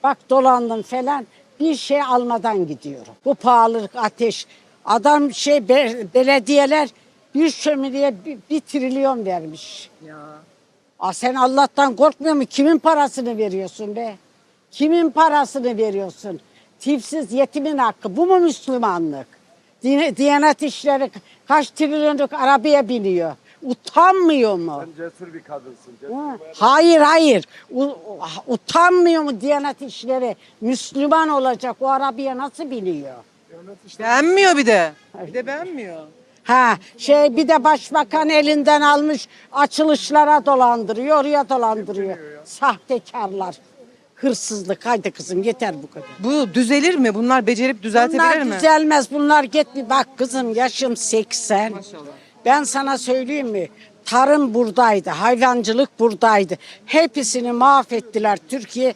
Bak dolandım falan bir şey almadan gidiyorum. Bu pahalılık ateş. Adam belediyeler bir şömineye bir trilyon vermiş. Ya. Sen Allah'tan korkmuyor musun? Kimin parasını veriyorsun be? Kimin parasını veriyorsun? Tipsiz yetimin hakkı. Bu mu Müslümanlık? Diyanet işleri kaç trilyonluk arabaya biniyor. Utanmıyor mu? Sen cesur bir kadınsın. Cesur Ha, bir hayır. Utanmıyor mu Diyanet işleri? Müslüman olacak o arabaya nasıl biniyor? Beğenmiyor bir de. Bir de beğenmiyor. Bir de başbakan elinden almış açılışlara dolandırıyor, oraya dolandırıyor. Sahtekarlar, hırsızlık. Haydi kızım yeter bu kadar. Bu düzelir mi? Bunlar becerip düzeltebilir Bunlar mi? düzelmez, bunlar gitmiyor. Bak kızım yaşım 80. Maşallah. Ben sana söyleyeyim mi? Tarım buradaydı, hayvancılık buradaydı. Hepsini mahvettiler. Türkiye